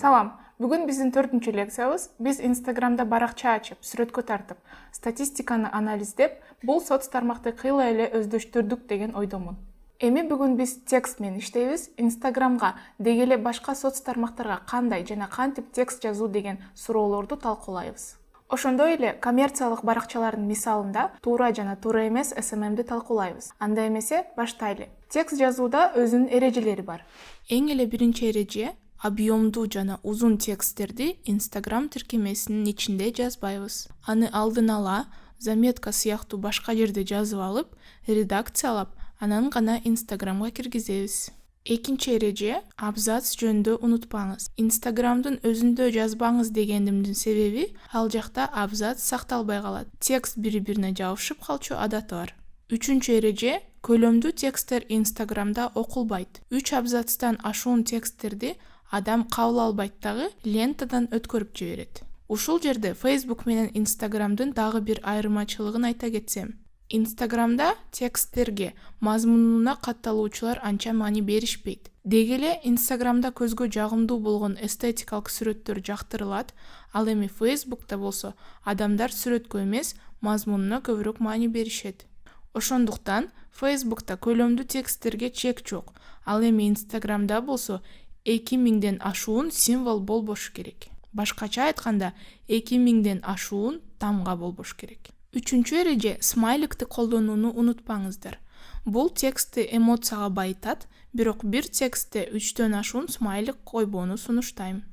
Салам, бүгүн биздин 4-чү лекциябыз. Биз Инстаграмда баракча ачып, сүрөткө тартып, статистиканы анализдеп, бул соц тармакты кыйла эле өздөштүрдүк деген ойдомун. Эми бүгүн биз текст менен иштейбиз. Инстаграмга деги эле башка соц тармактарга кандай жана кантип текст жазуу деген суроолорду талкуулайбыз. Ошондой эле коммерциялык баракчалардын мисалында туура жана туура эмес SMM'ди талкуулайбыз. Анда эмесе баштайлы. Текст жазууда өзүнүн эрежелери бар. Эң эле биринчи эреже объемдуу жана узун тексттерди Instagram тиркемесинин ичинде жазбайбыз. Аны алдын ала заметка сыяктуу башка жерде жазып алып, редакциялап, анан гана Instagramга киргизебиз. Экинчи эреже абзац жөнүндө унутпаңыз. Instagramдын өзүндө жазбаңыз дегендимдин себеби ал жакта абзац сакталбай калат. Текст бири-бирине жабышып калчу адаты бар. Үчүнчү эреже көлөмдүү тексттер Instagramда окулбайт. 3 абзацтан ашуун тексттерди адам кабыл албайт дагы лентадан өткөрүп жиберет. Ушул жерде Facebook менен Instagramдын дагы бир айырмачылыгын айта кетсем. Instagramда тексттерге мазмунуна катталуучулар анча маани беришпейт. Деги эле Instagramда көзгө жагымдуу болгон эстетикалык сүрөттөр жактырылат, ал эми Facebook'та болсо адамдар сүрөткө эмес, мазмунуна көбүрөөк маани беришет. Ошондуктан Facebook'та көлөмдүү тексттерге чек жок, ал эми Instagramда болсо 2000ден ашуун символ болбошу керек. Башкача айтканда 2000ден ашуун тамга болбошу керек. Үчүнчү эреже смайликти колдонууну унутпаңыздар. Бул текстти эмоцияга байытат, бирок бир текстте 3дөн ашуун смайлик койбоону сунуштайм.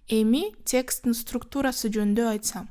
Эми тексттин структурасы жөнүндө айтсам.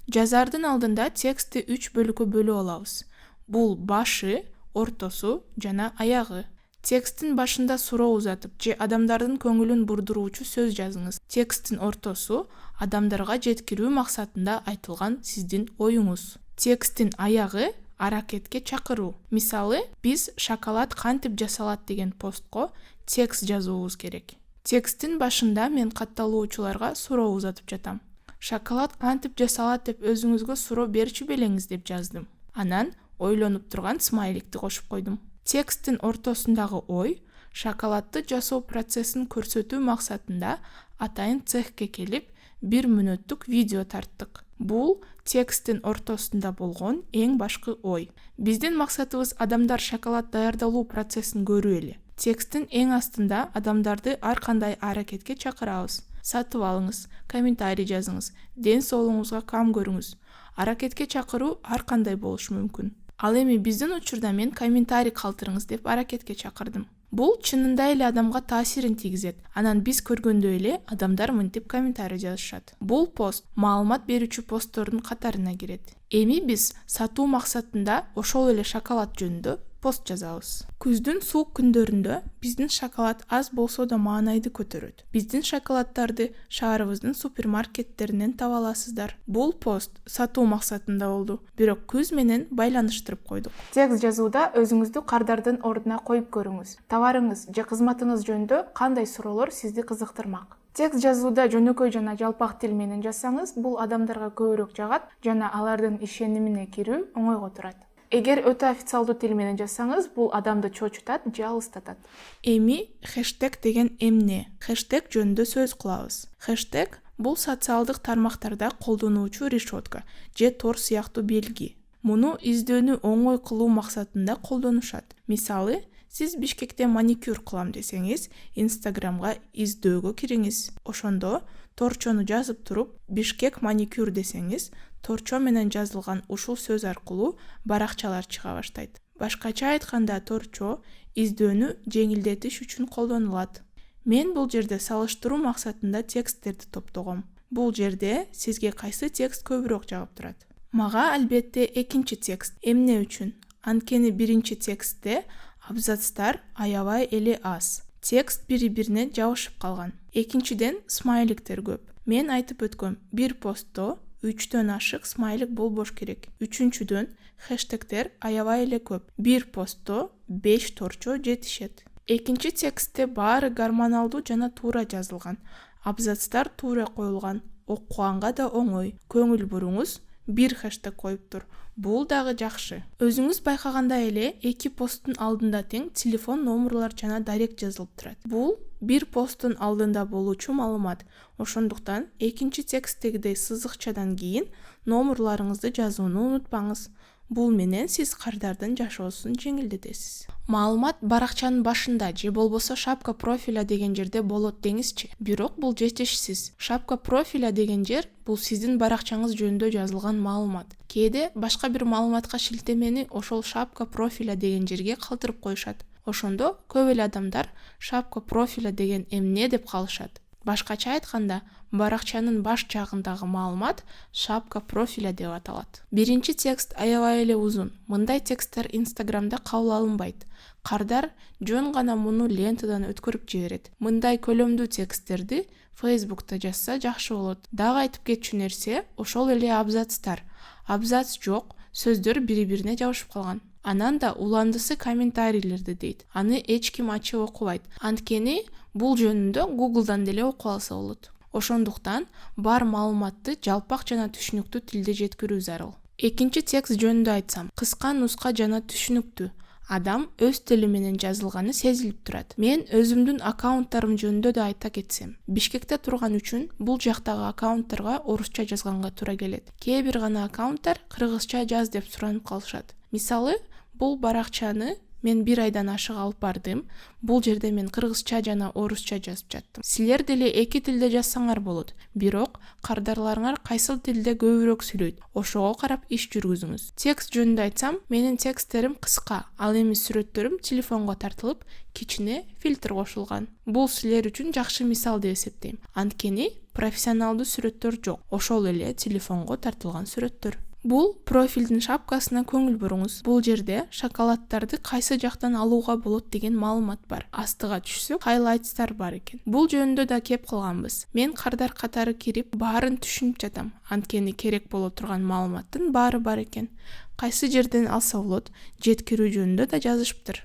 Жазардын алдында текстти 3 бөлүккө бөлүп алабыз. Бул башы, ортосу жана аягы. Тексттин башында суроо узатып же адамдардын көңүлүн бурдуруучу сөз жазыңыз. Тексттин ортосу адамдарга жеткирүү максатында айтылган сиздин оюңуз. Тексттин аягы аракетке чакыруу. Мисалы, биз шоколад кантип жасалат деген постко текст жазуубуз керек. Тексттин башында мен катталуучуларга суроо узатып жатам. Шоколад кантип жасалат деп өзүңүзгө суроо берчү белеңиз деп жаздым. Анан ойлонуп турган смайликти кошуп койдум. Тексттин ортосундагы ой шоколадты жасоо процессин көрсөтүү максатында атайын цехке келип 1 мүнөттүк видео тарттык. Бул тексттин ортосунда болгон эң башкы ой. Биздин максатыбыз адамдар шоколад даярдалуу процессин көрүү эле. Тексттин эң астында адамдарды ар кандай аракетке чакырабыз. Сатып алыңыз, комментарий жазыңыз, ден соолугуңузга кам көрүңүз. Аракетке чакыруу ар кандай болушу мүмкүн. Ал эми биздин учурда мен комментарий калтырыңыз деп аракетке чакырдым. Бул чынында эле адамга таасирин тийгизет. Анан биз көргөндөй эле адамдар мынтип комментарий жазышат. Бул пост маалымат берүүчү посттордун катарына кирет. Эми биз сатуу максатында ошол эле шоколад жөнүндө пост жазабыз. Күздүн суук күндөрүндө биздин шоколад аз болсо да маанайды көтөрөт. Биздин шоколаддарды шаарыбыздын супермаркеттеринен таба аласыздар. Бул пост сатуу максатында болду, бирок күз менен байланыштырып койдук. Текст жазууда өзүңүздү кардардын ордуна коюп көрүңүз. Товарыңыз же кызматыңыз жөнүндө кандай суроолор сизди кызыктырмак? Текст жазууда жөнөкөй жана жалпак тил менен жазсаңыз, бул адамдарга көбүрөөк жагат жана алардын ишенимине кирүү оңойго турат. Эгер өтө официалдуу тил менен жазсаңыз, бул адамды чочутат же алыстатат. Эми хэштег деген эмне? Хэштег жөнүндө сөз кылабыз. Хэштег бул социалдык тармактарда колдонуучу решетка же тор сыяктуу белги. Муну издөөнү оңой кылуу максатында колдонушат. Мисалы, сиз Бишкекте маникюр кылам десеңиз, Инстаграмга издөөгө кириңиз. Ошондо торчону жазып туруп, Бишкек маникюр десеңиз, торчо менен жазылган ушул сөз аркылуу баракчалар чыга баштайт. Башкача айтканда, торчо издөөнү жеңилдетиш үчүн колдонулат. Мен бул жерде салыштыруу максатында тексттерди топтогом. Бул жерде сизге кайсы текст көбүрөөк жагып турат? Мага албетте экинчи текст. Эмне үчүн? Анткени биринчи текстте абзацтар аябай эле аз. Текст бири-бирине жабышып калган. Экинчиден смайликтер көп. Мен айтып өткөм, бир постто 3дөн ашык смайлик болбош керек. Үчүнчүдөн хэштегтер аябай эле көп. Бир постто 5 торчо жетишет. Экинчи текстте баары гормоналдуу жана туура жазылган. Абзацтар туура коюлган. Окуганга да оңой. Көңүл буруңуз 1 хэштег коюптур. Бул дагы жакшы. Өзүңүз байкагандай эле эки посттун алдында тең телефон номерлор жана дарек жазылып турат. Бул бир посттун алдында болуучу маалымат. Ошондуктан экинчи тексттегидей сызыкчадан кийин номерларыңызды жазууну унутпаңыз. Бул менен сиз кардардын жашоосун жеңилдетесиз. Маалымат баракчанын башында же болбосо шапка профиля деген жерде болот деңизчи. Бирок бул жетишсиз. Шапка профиля деген жер бул сиздин баракчаңыз жөнүндө жазылган маалымат. Кээде башка бир маалыматка шилтемени ошол шапка профиля деген жерге калтырып коюшат. Ошондо көп эле адамдар шапка профиля деген эмне деп калышат. Башкача айтканда, баракчанын баш жагындагы маалымат шапка профиля деп аталат. Биринчи текст аябай эле узун. Мындай тексттер Инстаграмда кабыл алынбайт. Кардар жөн гана муну лентадан өткөрүп жиберет. Мындай көлөмдүү тексттерди Фейсбукта жазса жакшы болот. Дагы айтып кетчү нерсе ошол эле абзацтар. Абзац жок, сөздөр бири-бирине жабышып калган. Анан да уландысы комментарийлерди дейт. Аны эч ким ачып окубайт. Анткени бул жөнүндө Google'дан деле окуп алса болот. Ошондуктан бар маалыматты жалпак жана түшүнүктүү тилде жеткирүү зарыл. Экинчи текст жөнүндө айтсам, кыска нуска жана түшүнүктүү. Адам өз тили менен жазылганы сезилип турат. Мен өзүмдүн аккаунттарым жөнүндө да айта кетсем, Бишкекте турган үчүн бул жактагы аккаунттарга орусча жазганга туура келет. Кээ бир гана аккаунттар кыргызча жаз деп суранып калышат. Мисалы, бул баракчаны мен 1 айдан ашык алып бардым. Бул жерде мен кыргызча жана орусча жазып жаттым. Силер деле эки тилде жазсаңар болот. Бирок кардарларыңар кайсыл тилде көбүрөөк сүйлөйт, ошого карап иш жүргүзүңүз. Текст жөнүндө айтсам, менин тексттерим кыска, ал эми сүрөттөрүм телефонго тартылып, кичине фильтр кошулган. Бул силер үчүн жакшы мисал деп эсептейм. Анткени профессионалдуу сүрөттөр жок, ошол эле телефонго тартылган сүрөттөр. Бул профилдин шапкасына көңүл буруңуз. Бул жерде шоколадтарды кайсы жактан алууга болот деген маалымат бар. Астыга түшсөк, хайлайтстар бар экен. Бул жөнүндө да кеп калганбыз. Мен кардар катары кирип, баарын түшүнүп жатам. Анткени керек боло турган маалыматтын баары бар экен. Кайсы жерден алса болот, жеткирүү жөнүндө да жазышыптыр.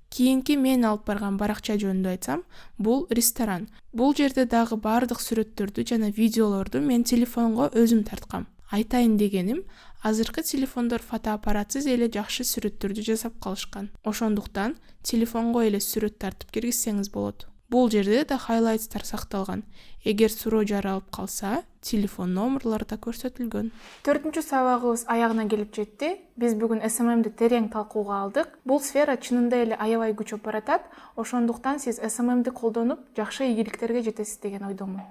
Кийинки мен алып барган баракча жөнүндө айтсам, бул ресторан. Бул жерде дагы баардык сүрөттөрдү жана видеолорду мен телефонго өзүм тарткам. Айтайын дегеним, азыркы телефондор фотоаппаратсыз эле жакшы сүрөттөрдү жасап калышкан. Ошондуктан телефонго эле сүрөт тартып киргизсеңиз болот. Бул жерде да хайлайтстар сакталган. Эгер суроо жаралып калса, телефон номерлори да көрсөтүлгөн. 4-чү сабагыбыз аягына келип жетти. Биз бүгүн SMM'ди терең талкууга алдык. Бул сфера чынында эле аябай күчөп баратат. Ошондуктан сиз SMM'ди колдонуп, жакшы ийгиликтерге жетесиз деген ойдомун.